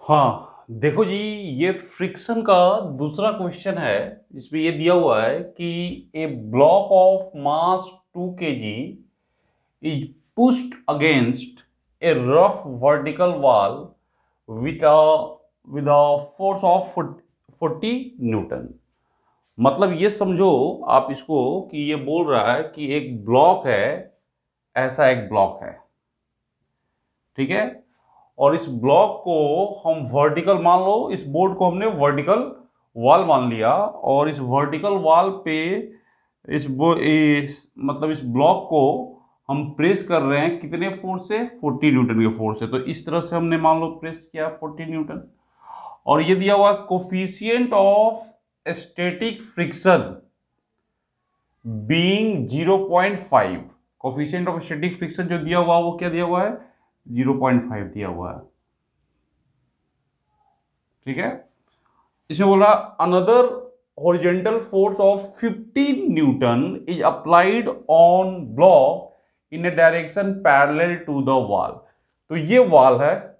हाँ, देखो जी, ये फ्रिक्शन का दूसरा क्वेश्चन है। इसमें ये दिया हुआ है कि a block of mass 2 kg is pushed against a rough vertical wall with a force of 40 Newton. मतलब ये समझो आप इसको कि ये बोल रहा है कि एक ब्लॉक है, ऐसा एक ब्लॉक है, ठीक है। और इस ब्लॉक को हम वर्टिकल मान लो, इस बोर्ड को हमने वर्टिकल वॉल मान लिया, और इस वर्टिकल वॉल पे मतलब इस ब्लॉक को हम प्रेस कर रहे हैं कितने फोर्स से, 40 न्यूटन के फोर्स से। तो इस तरह से हमने मान लो प्रेस किया 40 न्यूटन। और ये दिया हुआ coefficient of static friction being 0.5। Coefficient of static friction जो दिया हुआ वो क्या दिया हुआ है, 0.5 दिया हुआ है, ठीक है। इसमें बोला another horizontal force of 15 newton is applied on block in a direction parallel to the wall. तो ये वॉल है,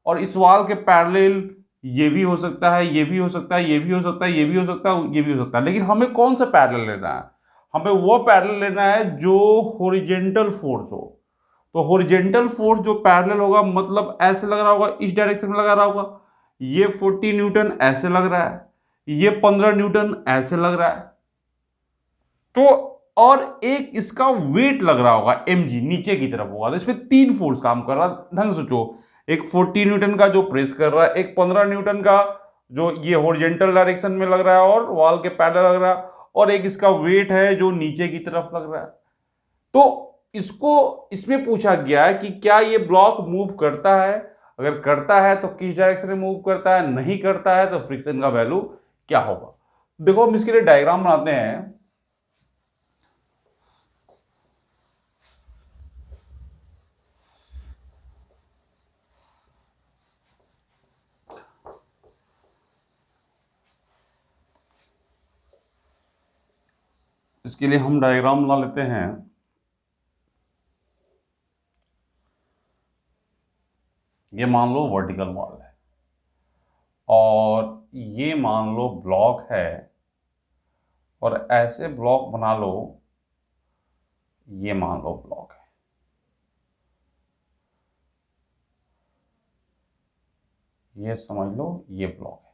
और इस वॉल के पैरेलल ये भी हो सकता है, ये भी हो सकता है, ये भी हो सकता है, ये भी हो सकता है, ये भी हो सकता है। लेकिन हमें कौन सा पैरेलल लेना है, हमें वो पैरेलल लेना है जो हॉरिजेंटल फोर्स हो। तो हॉरिजेंटल फोर्स जो पैरेलल होगा, मतलब ऐसे लग रहा होगा, इस डायरेक्शन में लगा रहा होगा, ये 40 न्यूटन ऐसे लग रहा है, ये 15 न्यूटन ऐसे लग रहा है। तो और एक इसका वेट लग रहा होगा mg, नीचे की तरफ होगा। तो इसमें 3 फोर्स काम कर रहा है। ढंग से सोचो, एक 40 न्यूटन का जो प्रेस कर रहा है, एक 15 न्यूटन का जो ये हॉरिजेंटल डायरेक्शन में लग रहा है और वॉल के पैरेलल लग रहा है, और एक इसका वेट है जो नीचे की तरफ लग रहा है। तो इसको इसमें पूछा गया है कि क्या ये ब्लॉक मूव करता है, अगर करता है तो किस डायरेक्शन में मूव करता है, नहीं करता है तो फ्रिक्शन का वैल्यू क्या होगा। देखो हम इसके लिए डायग्राम बनाते हैं। इसके लिए हम डायग्राम बना लेते हैं। ये मान लो वर्टिकल वॉल है, और ये मान लो ब्लॉक है, और ऐसे ब्लॉक बना लो, ये मान लो ब्लॉक है, ये समझ लो ये ब्लॉक है।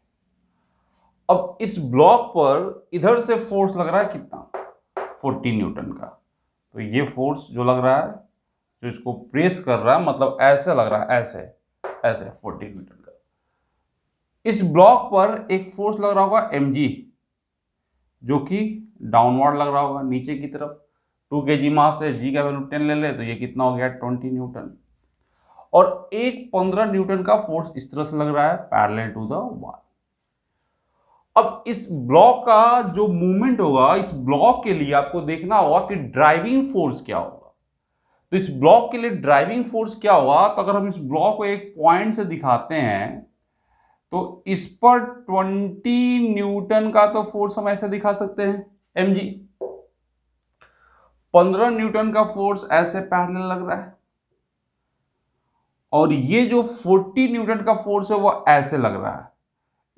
अब इस ब्लॉक पर इधर से फोर्स लग रहा है कितना, 40 न्यूटन का। तो ये फोर्स जो लग रहा है, जो इसको प्रेस कर रहा है, मतलब ऐसे लग रहा है, ऐसे ऐसे 40 न्यूटन का। इस ब्लॉक पर एक फोर्स लग रहा होगा mg, जो कि डाउनवर्ड लग रहा होगा, नीचे की तरफ। 2 kg मास है, g का वैल्यू 10 ले ले तो ये कितना हो गया, 20 न्यूटन। और एक 15 न्यूटन का फोर्स इस तरह से लग रहा है पैरेलल टू द वॉल। अब इस ब्लॉक का जो मूवमेंट होगा, इस ब्लॉक के लिए आपको देखना होगा कि ड्राइविंग फोर्स क्या होगा। तो इस ब्लॉक के लिए ड्राइविंग फोर्स क्या होगा, तो अगर हम इस ब्लॉक को एक पॉइंट से दिखाते हैं, तो इस पर 20 न्यूटन का तो फोर्स हम ऐसे दिखा सकते हैं mg, 15 न्यूटन का फोर्स ऐसे पैरेलल लग रहा है, और ये जो 40 न्यूटन का फोर्स है वो ऐसे लग रहा है,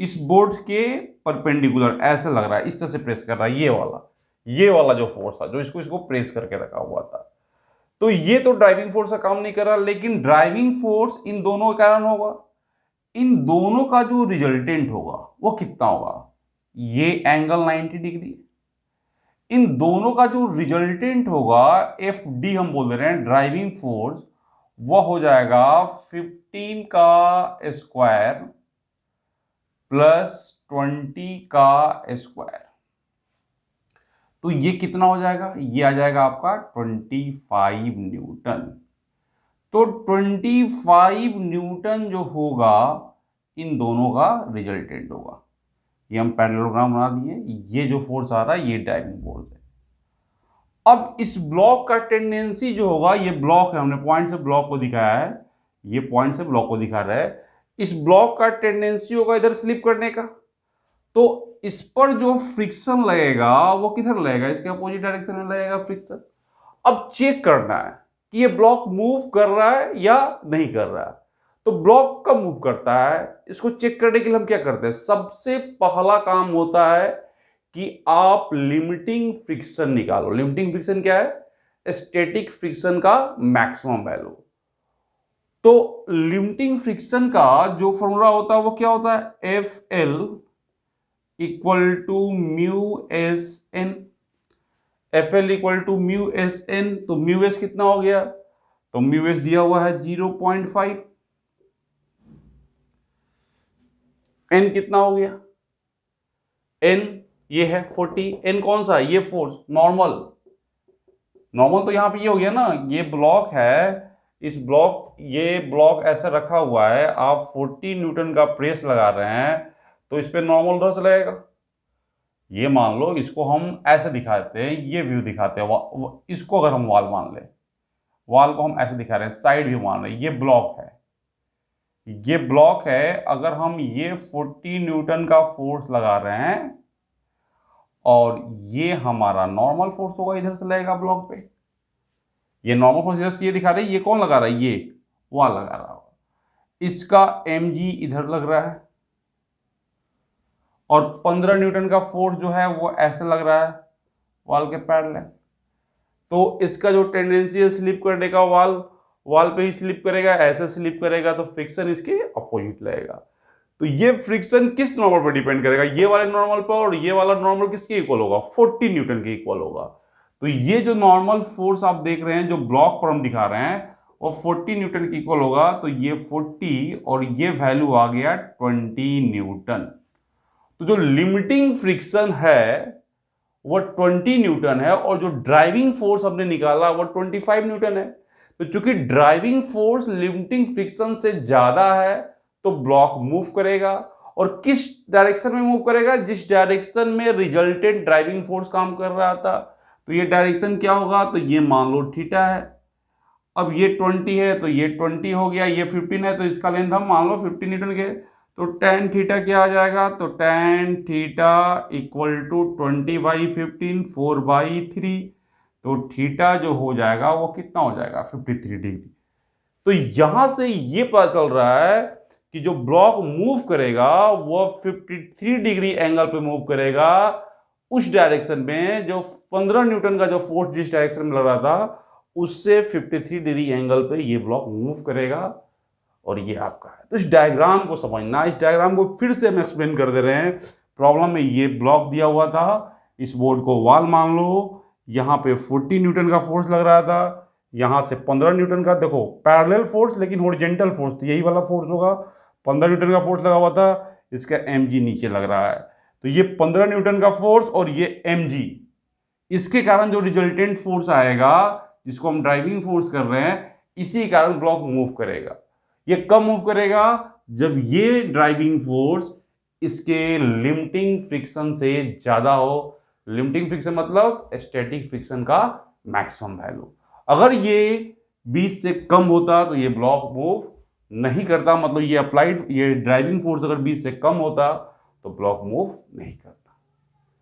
इस बोर्ड के परपेंडिकुलर ऐसे लग रहा है, इस तरह से प्रेस कर रहा है। ये वाला जो फोर्स था, जो इसको इसको प्रेस करके रखा हुआ था। तो ये तो ड्राइविंग फोर्स का काम नहीं कर रहा, लेकिन ड्राइविंग फोर्स इन दोनों के कारण होगा। इन दोनों का जो रिजल्टेंट होगा वो कितना होगा, ये एंगल 90 डिग्री। इन दोनों का जो रिजल्टेंट होगा, एफ डी हम बोल रहे हैं, ड्राइविंग फोर्स, वह हो जाएगा 15 का स्क्वायर प्लस 20 का स्क्वायर। तो ये कितना हो जाएगा, ये आ जाएगा आपका 25 न्यूटन। तो 25 न्यूटन जो होगा, इन दोनों का रिजल्टेंट होगा। ये हम पैरेललोग्राम बना दिए। ये जो फोर्स आ रहा है ये ड्राइविंग फोर्स है। अब इस ब्लॉक का टेंडेंसी जो होगा, ये ब्लॉक है, हमने पॉइंट से ब्लॉक को दिखाया है, ये पॉइंट से ब्लॉक को दिखा रहा है। इस ब्लॉक का टेंडेंसी होगा इधर स्लिप करने का। तो इस पर जो फ्रिक्शन लगेगा वो किधर लगेगा, इसके अपोजिट डायरेक्शन में लगेगा फ्रिक्शन। अब चेक करना है कि ये ब्लॉक मूव कर रहा है या नहीं कर रहा है। तो ब्लॉक कब मूव करता है, इसको चेक करने के लिए हम क्या करते हैं, सबसे पहला काम होता है कि आप लिमिटिंग फ्रिक्शन निकालो। लिमिटिंग फ्रिक्शन क्या है, स्टैटिक फ्रिक्शन का मैक्सिमम वैल्यू। तो लिमिटिंग फ्रिक्शन का जो फॉर्मूला होता है वो क्या होता है, F L equal to mu s N. F L equal to mu s N, तो म्यू एस कितना हो गया, तो म्यू एस दिया हुआ है 0.5, एन कितना हो गया, एन ये है 40, एन कौन सा है, ये फोर्स नॉर्मल। नॉर्मल तो यहां पे ये हो गया ना, ये ब्लॉक है, इस ब्लॉक, ये ब्लॉक ऐसे रखा हुआ है, आप 40 न्यूटन का प्रेस लगा रहे हैं तो इस पे नॉर्मल रस लगेगा। ये मान लो, इसको हम ऐसे दिखाते हैं, ये व्यू दिखाते हैं, इसको अगर हम वॉल मान लें, वॉल को हम ऐसे दिखा रहे हैं, साइड व्यू मान रहे हैं, ये ब्लॉक है, ये ब्लॉक है। अगर हम ये 40 न्यूटन का फोर्स लगा रहे हैं और ये हमारा नॉर्मल फोर्स होगा, इधर से लगेगा ब्लॉक पे, ये नॉर्मल फोर्स इधर से ये दिखा रहे हैं, ये कौन लगा रहा है, ये वॉल लगा रहा होगा, इसका mg इधर लग रहा है, और 15 न्यूटन का फोर्स जो है वो ऐसे लग रहा है वॉल के पैरेलल। तो इसका जो टेंडेंसी है स्लिप करने का, वॉल पे ही स्लिप करेगा, ऐसे स्लिप करेगा, तो फ्रिक्शन इसके अपोजिट लगेगा। तो ये फ्रिक्शन किस नॉर्मल पर डिपेंड करेगा, ये वाले नॉर्मल पर, और ये वाला नॉर्मल किसके इक्वल होगा, 40 न्यूटन के इक्वल होगा। तो ये जो नॉर्मल फोर्स आप देख रहे हैं, जो ब्लॉक पर हम दिखा रहे हैं, वो 40 न्यूटन के इक्वल होगा। तो ये 40 और ये वैल्यू आ गया 20 न्यूटन। तो जो लिमिटिंग फ्रिक्शन है वो 20 न्यूटन है, और जो ड्राइविंग फोर्स हमने निकाला वो 25 न्यूटन है। तो चूंकि ड्राइविंग फोर्स लिमिटिंग फ्रिक्शन से ज्यादा है तो ब्लॉक मूव करेगा, और किस डायरेक्शन में मूव करेगा, जिस डायरेक्शन में रिजल्टेंट ड्राइविंग फोर्स काम कर रहा था। तो ये डायरेक्शन क्या होगा, तो ये मान लो थीटा है। अब ये 20 है तो ये 20 हो गया, ये 15 है तो इसका लेंथ हम मान लो 50 न्यूटन के। तो tan थीटा क्या आ जाएगा, तो tan थीटा इक्वल टू 20/15 4/3। तो थीटा जो हो जाएगा वो कितना हो जाएगा, 53 डिग्री। तो यहां से ये पता चल रहा है कि जो ब्लॉक मूव करेगा वो 53 डिग्री एंगल पे मूव करेगा, उस डायरेक्शन में जो 15 न्यूटन का जो फोर्स जिस डायरेक्शन में लग रहा था उससे 53 डिग्री एंगल पे ये ब्लॉक मूव करेगा, और ये आपका है। तो इस डायग्राम को समझना, इस डायग्राम को फिर से हम एक्सप्लेन कर दे रहे हैं। प्रॉब्लम में ये ब्लॉक दिया हुआ था, इस बोर्ड को वॉल मान लो, यहाँ पे 40 न्यूटन का फोर्स लग रहा था, यहाँ से 15 न्यूटन का, देखो पैरेलल फोर्स लेकिन हॉरिजॉन्टल फोर्स, तो यही वाला फोर्स होगा, 15 न्यूटन का फोर्स लगा हुआ था, इसका mg नीचे लग रहा है। तो ये 15 न्यूटन का फोर्स और ये mg, इसके कारण जो रिजल्टेंट फोर्स आएगा, जिसको हम ड्राइविंग फोर्स कर रहे हैं, इसी कारण ब्लॉक मूव करेगा। ये कब मूव करेगा, जब ये ड्राइविंग फोर्स इसके लिमिटिंग फ्रिक्शन से ज्यादा हो। लिमिटिंग फ्रिक्शन मतलब स्टैटिक फ्रिक्शन का मैक्सिमम वैल्यू। अगर ये 20 से कम होता तो ये ब्लॉक मूव नहीं करता, मतलब ये अप्लाइड, ये ड्राइविंग फोर्स अगर 20 से कम होता तो ब्लॉक मूव नहीं करता।